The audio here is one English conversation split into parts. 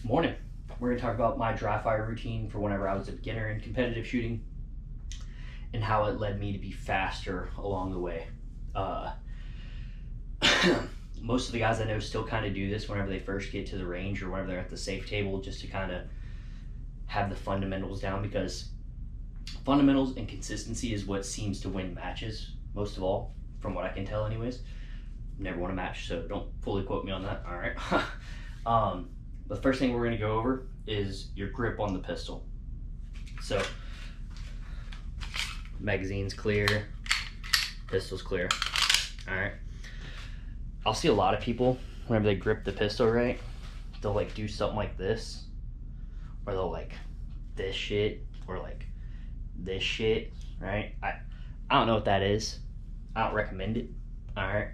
Morning. We're going to talk about my dry fire routine for whenever I was a beginner in competitive shooting and how it led me to be faster along the way. Uh, Most of the guys I know still kind of do this whenever they first get to the range or whenever they're at the safe table, just to kind of have the fundamentals down, because fundamentals and consistency is what seems to win matches most of all, from what I can tell anyways. Never won a match, so don't fully quote me on that. All right. The first thing we're going to go over is your grip on the pistol. So magazine's clear, pistol's clear. All right. I'll see a lot of people whenever they grip the pistol right, they'll like do something like this, or they'll like this shit, or like this shit, right? I don't know what that is. I don't recommend it. All right.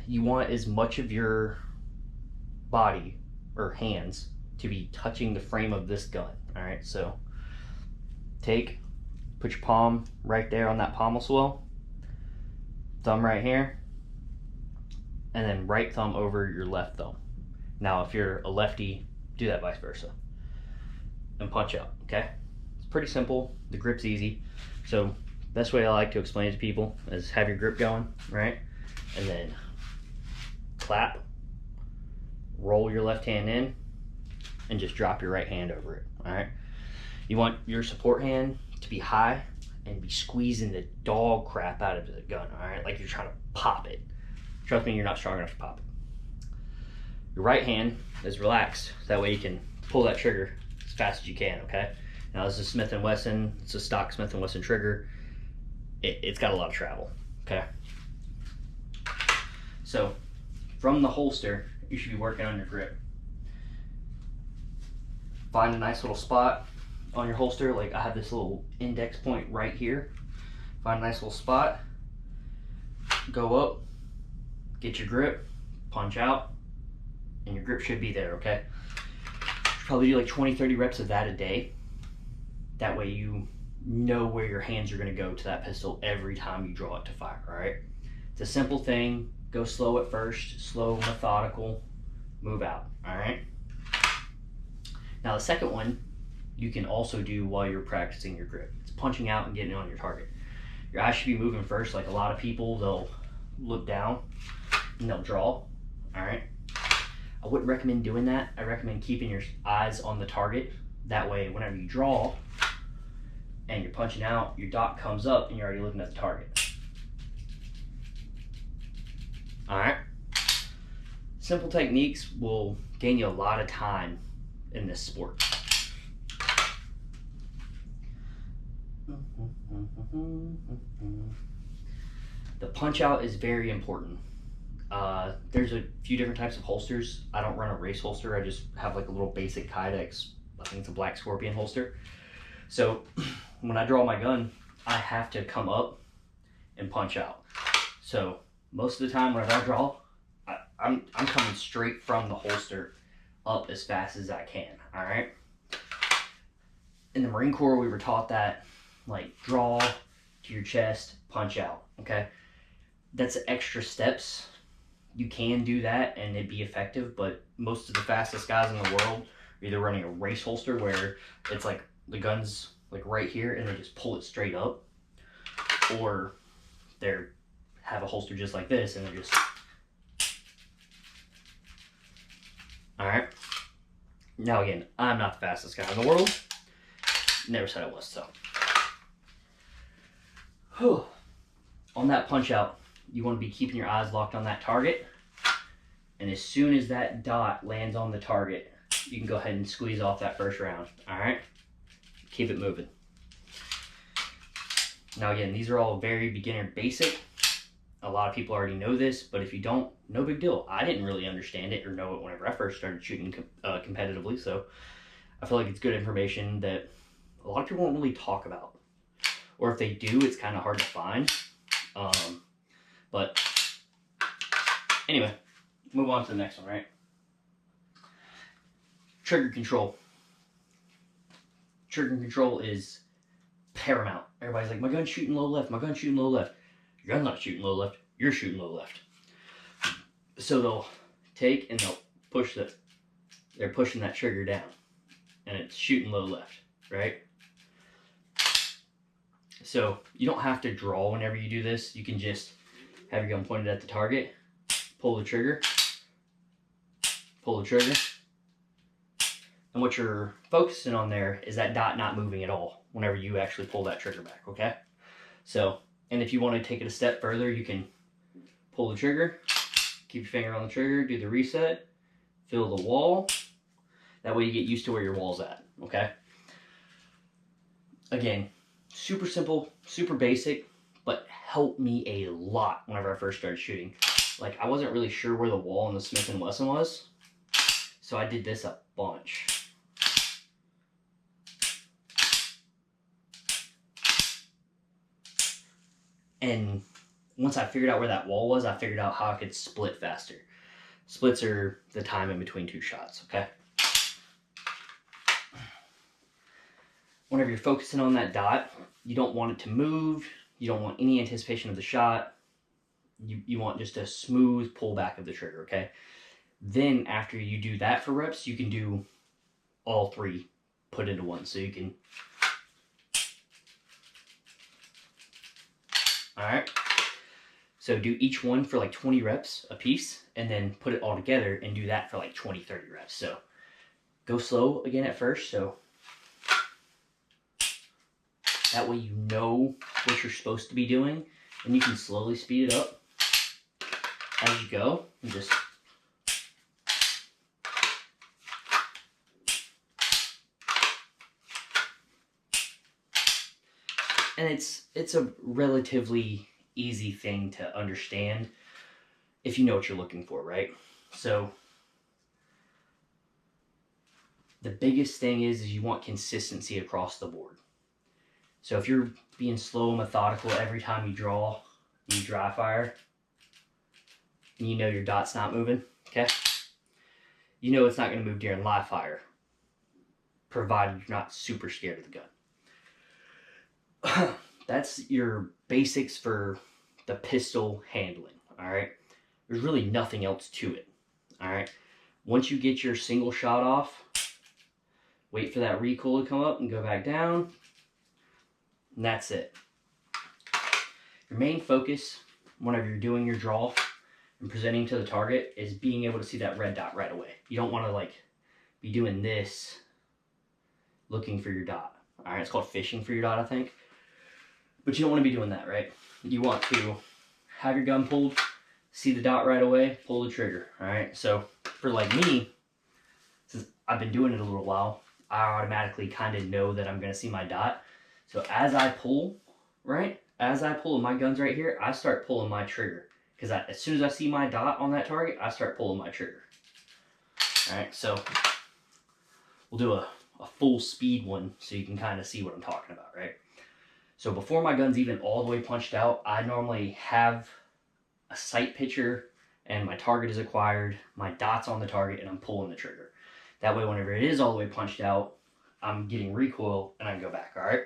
You want as much of your body or hands to be touching the frame of this gun. All right, so put your palm right there on that pommel swell, thumb right here, and then right thumb over your left thumb. Now if you're a lefty, do that vice versa and punch out. Okay, it's pretty simple. The grip's easy. So best way I like to explain it to people is have your grip going, right, and then clap, roll your left hand in, and just drop your right hand over it. All right, you want your support hand to be high and be squeezing the dog crap out of the gun. All right, like you're trying to pop it. Trust me, you're not strong enough to pop it. Your right hand is relaxed, that way you can pull that trigger as fast as you can. Okay, now this is Smith & Wesson. It's a stock Smith & Wesson trigger. It's got a lot of travel. Okay, so from the holster, you should be working on your grip. Find a nice little spot on your holster. Like I have this little index point right here. Find a nice little spot. Go up, get your grip, punch out, and your grip should be there, okay? Probably do like 20-30 reps of that a day. That way you know where your hands are gonna go to that pistol every time you draw it to fire, all right? It's a simple thing. Go slow at first, slow, methodical, move out, all right? Now the second one, you can also do while you're practicing your grip. It's punching out and getting on your target. Your eyes should be moving first. Like a lot of people, they'll look down and they'll draw, all right? I wouldn't recommend doing that. I recommend keeping your eyes on the target. That way, whenever you draw and you're punching out, your dot comes up and you're already looking at the target. All right? Simple techniques will gain you a lot of time in this sport. The punch out is very important. There's a few different types of holsters. I don't run a race holster. I just have like a little basic Kydex, I think it's a Black Scorpion holster. So when I draw my gun, I have to come up and punch out. So most of the time whenever I draw, I'm coming straight from the holster up as fast as I can, all right? In the Marine Corps, we were taught that, like, draw to your chest, punch out, okay? That's extra steps. You can do that and it'd be effective, but most of the fastest guys in the world are either running a race holster where it's like the gun's like right here and they just pull it straight up, or they're have a holster just like this and they're just, all right? Now again, I'm not the fastest guy in the world. Never said I was, so. Whew. On that punch out, you want to be keeping your eyes locked on that target. And as soon as that dot lands on the target, you can go ahead and squeeze off that first round, all right? Keep it moving. Now again, these are all very beginner basic. A lot of people already know this, but if you don't, no big deal. I didn't really understand it or know it whenever I first started shooting competitively, so I feel like it's good information that a lot of people won't really talk about. Or if they do, it's kind of hard to find. But anyway, move on to the next one, right? Trigger control. Trigger control is paramount. Everybody's like, my gun's shooting low left, my gun's shooting low left. Your gun's not shooting low left, you're shooting low left. So they'll take and they'll push the they're pushing that trigger down and it's shooting low left, right? So you don't have to draw whenever you do this. You can just have your gun pointed at the target, pull the trigger, and what you're focusing on there is that dot not moving at all whenever you actually pull that trigger back, okay? So, and if you want to take it a step further, you can pull the trigger, keep your finger on the trigger, do the reset, feel the wall. That way you get used to where your wall's at, okay? Again, super simple, super basic, but helped me a lot whenever I first started shooting. Like, I wasn't really sure where the wall in the Smith & Wesson was, so I did this a bunch. And once I figured out where that wall was, I figured out how I could split faster. Splits are the time in between two shots, okay? Whenever you're focusing on that dot, you don't want it to move. You don't want any anticipation of the shot. You want just a smooth pullback of the trigger, okay? Then after you do that for reps, you can do all three put into one. So you can, all right? So do each one for like 20 reps a piece and then put it all together and do that for like 20, 30 reps. So go slow again at first. So that way you know what you're supposed to be doing and you can slowly speed it up as you go and just and it's a relatively easy thing to understand if you know what you're looking for, right? So the biggest thing is you want consistency across the board. So if you're being slow and methodical every time you draw, you dry fire, and you know your dot's not moving, okay? You know it's not going to move during live fire, provided you're not super scared of the gun. That's your basics for the pistol handling, all right? There's really nothing else to it, all right? Once you get your single shot off, wait for that recoil to come up and go back down, and that's it. Your main focus whenever you're doing your draw and presenting to the target is being able to see that red dot right away. You don't want to like be doing this looking for your dot. All right, it's called fishing for your dot, I think. But you don't want to be doing that, right? You want to have your gun pulled, see the dot right away, pull the trigger, all right? So for like me, since I've been doing it a little while, I automatically kind of know that I'm going to see my dot. So as I pull, right? As I pull, my gun's right here, I start pulling my trigger. Because as soon as I see my dot on that target, I start pulling my trigger. All right, so we'll do a full speed one so you can kind of see what I'm talking about, right? So before my gun's even all the way punched out, I normally have a sight picture and my target is acquired, my dot's on the target, and I'm pulling the trigger. That way, whenever it is all the way punched out, I'm getting recoil and I can go back, all right?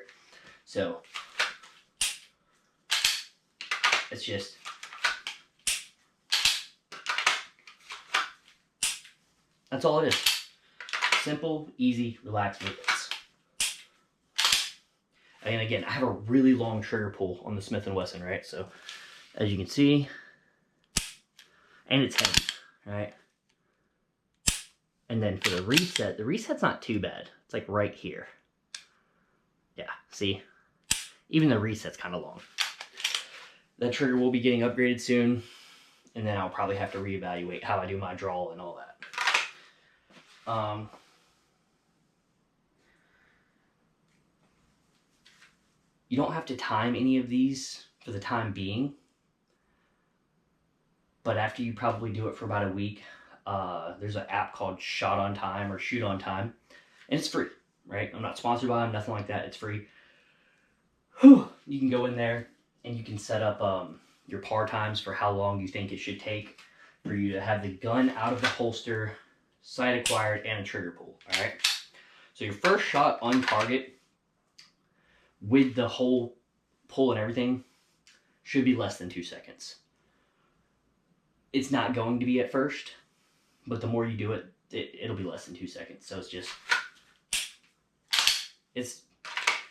So it's just that's all it is. Simple, easy, relaxed movements. And again, I have a really long trigger pull on the Smith & Wesson, right? So as you can see, and it's heavy, right? And then for the reset's not too bad. It's like right here. Yeah, see? Even the reset's kind of long. That trigger will be getting upgraded soon, and then I'll probably have to reevaluate how I do my draw and all that. You don't have to time any of these for the time being, but after you probably do it for about a week, there's an app called Shot on Time or Shoot on Time, and it's free, right? I'm not sponsored by them, nothing like that. It's free. You can go in there and you can set up your par times for how long you think it should take for you to have the gun out of the holster, sight acquired, and a trigger pull, all right? So your first shot on target with the whole pull and everything should be less than 2 seconds. It's not going to be at first, but the more you do it, it'll be less than 2 seconds. So it's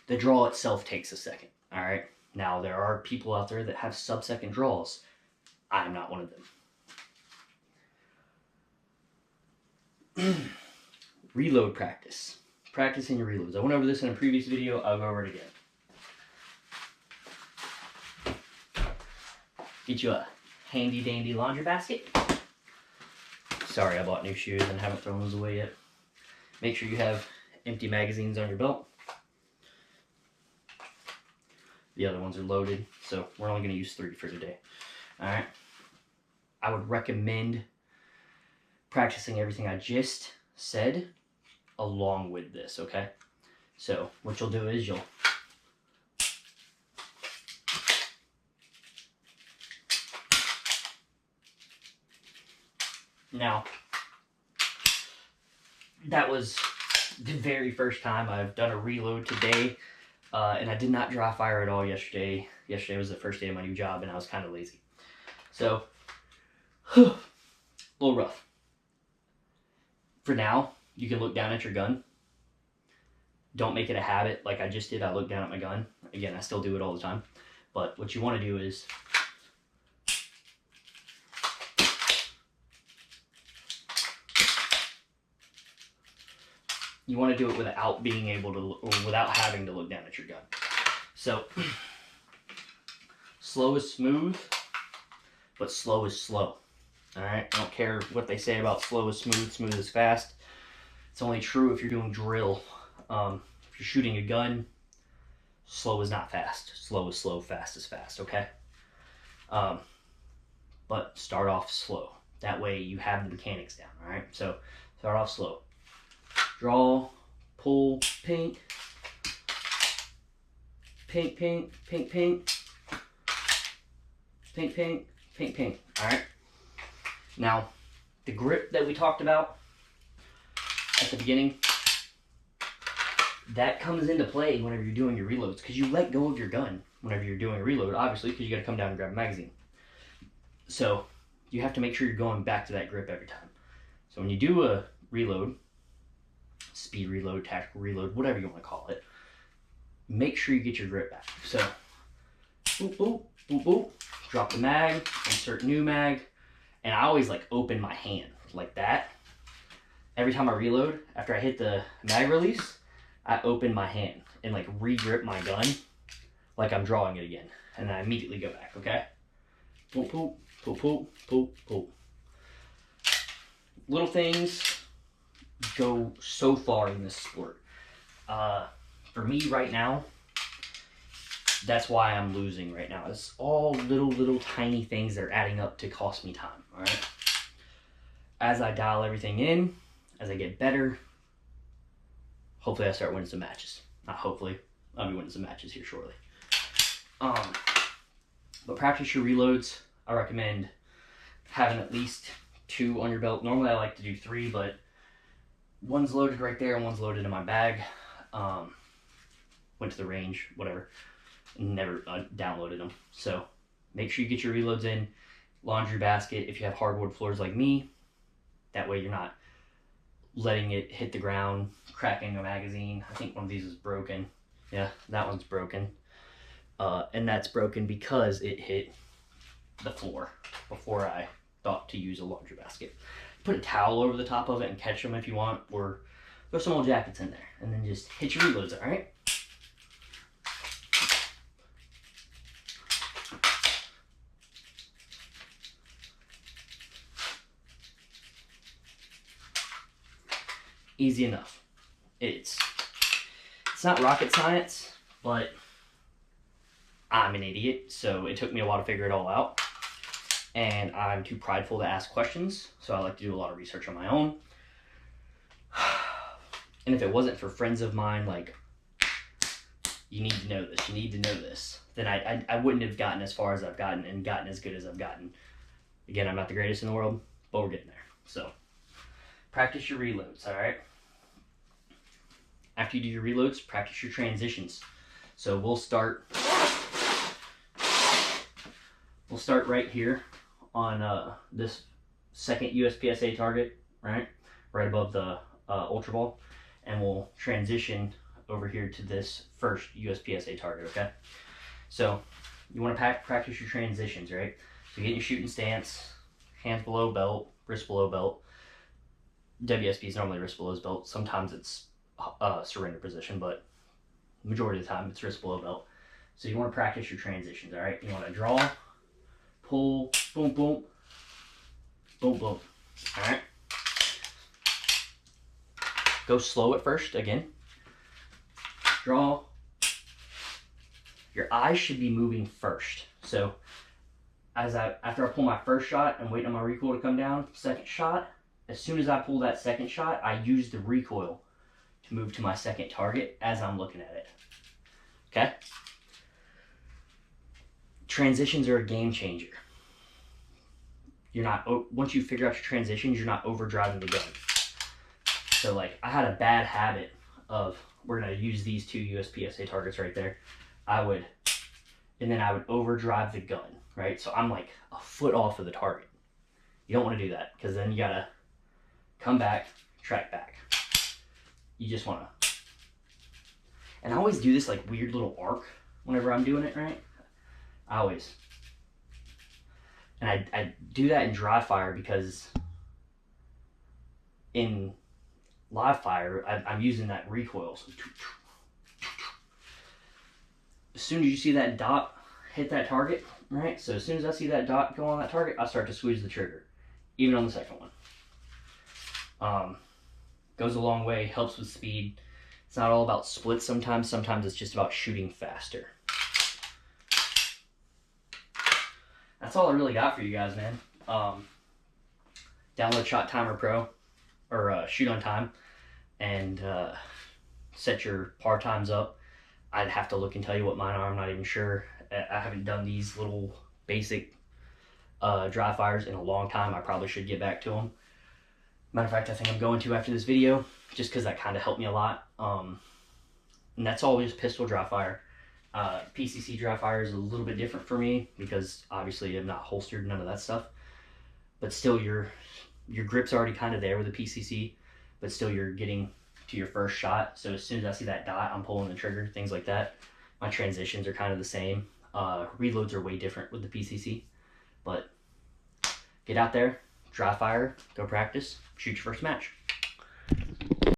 the draw itself takes a second. All right. Now there are people out there that have sub-second draws. I'm not one of them. Reload practice. Practicing your reloads. I went over this in a previous video. I'll go over it again. Get you a handy dandy laundry basket. Sorry, I bought new shoes and haven't thrown those away yet. Make sure you have empty magazines on your belt. The other ones are loaded, so we're only going to use 3 for today. Alright? I would recommend practicing everything I just said along with this, okay? So, what you'll do is you'll now, that was the very first time I've done a reload today. And I did not dry fire at all yesterday. Yesterday was the first day of my new job, and I was kind of lazy. So, a little rough. For now, you can look down at your gun. Don't make it a habit like I just did. I looked down at my gun. Again, I still do it all the time. But what you want to do is you want to do it without being able to, or without having to look down at your gun. So, slow is smooth, but slow is slow. Alright? I don't care what they say about slow is smooth, smooth is fast. It's only true if you're doing drill. If you're shooting a gun, slow is not fast. Slow is slow, fast is fast, okay? But start off slow. That way you have the mechanics down, alright? So, start off slow. Draw, pull, pink, pink, pink, pink, pink, pink, pink, pink, pink. All right. Now, the grip that we talked about at the beginning, that comes into play whenever you're doing your reloads, because you let go of your gun whenever you're doing a reload, obviously, because you got to come down and grab a magazine. So you have to make sure you're going back to that grip every time. So when you do a reload, speed reload, tactical reload, whatever you want to call it, make sure you get your grip back. So, boop, boop, boop, boop, drop the mag, insert new mag, and I always like open my hand like that. Every time I reload, after I hit the mag release, I open my hand and like re-grip my gun like I'm drawing it again. And then I immediately go back, okay? Boop, boop, boop, boop, boop, boop. Little things go so far in this sport. For me right now, that's why I'm losing right now. It's all little tiny things that are adding up to cost me time, all right? As I dial everything in, as I get better, hopefully I start winning some matches. Not hopefully, I'll be winning some matches here shortly. But practice your reloads. I recommend having at least 2 on your belt. Normally I like to do 3, but one's loaded right there and one's loaded in my bag. Went to the range, whatever. Never downloaded them. So make sure you get your reloads in. Laundry basket if you have hardwood floors like me. That way you're not letting it hit the ground, cracking a magazine. I think one of these is broken. Yeah, that one's broken. And that's broken because it hit the floor before I thought to use a laundry basket. Put a towel over the top of it and catch them if you want, or throw some old jackets in there, and then just hit your reloads, all right? Easy enough. It's not rocket science, but I'm an idiot, so it took me a while to figure it all out. And I'm too prideful to ask questions, so I like to do a lot of research on my own. And if it wasn't for friends of mine, like, you need to know this, you need to know this, then I wouldn't have gotten as far as I've gotten and gotten as good as I've gotten. Again, I'm not the greatest in the world, but we're getting there. So, practice your reloads, all right? After you do your reloads, practice your transitions. So we'll start right here on this second USPSA target, right? right above the Ultra Ball, and we'll transition over here to this first USPSA target, okay? So you want to practice your transitions, right? So get in your shooting stance, hands below belt, wrist below belt. WSB is normally wrist below belt. Sometimes it's surrender position, but majority of the time it's wrist below belt. So you want to practice your transitions, all right? You want to draw, pull, boom, boom, boom, boom, all right? Go slow at first, again. Draw. Your eyes should be moving first. So after I pull my first shot and waiting on my recoil to come down, second shot, as soon as I pull that second shot, I use the recoil to move to my second target as I'm looking at it. Okay? Transitions are a game changer. You're not, once you figure out your transitions, you're not overdriving the gun. So like, I had a bad habit of, we're gonna use these two USPSA targets right there. And then I would overdrive the gun, right? So I'm like a foot off of the target. You don't wanna do that, because then you gotta come back, track back. You just wanna, and I always do this like weird little arc whenever I'm doing it, right? And I do that in dry fire because in live fire, I'm using that recoil. So as soon as you see that dot hit that target, right? So as soon as I see that dot go on that target, I start to squeeze the trigger, even on the second one. Goes a long way, helps with speed. It's not all about splits sometimes. Sometimes it's just about shooting faster. That's all I really got for you guys, man. Download Shot Timer Pro, or Shoot on Time, and set your par times up. I'd have to look and tell you what mine are. I'm not even sure. I haven't done these little basic dry fires in a long time. I probably should get back to them. Matter of fact, I think I'm going to after this video, just because that kind of helped me a lot. And that's all just pistol dry fire. PCC dry fire is a little bit different for me because obviously I'm not holstered, none of that stuff. But still, your grip's already kind of there with a PCC, but still you're getting to your first shot. So as soon as I see that dot, I'm pulling the trigger, things like that. My transitions are kind of the same. Reloads are way different with the PCC, but get out there, dry fire, go practice, shoot your first match.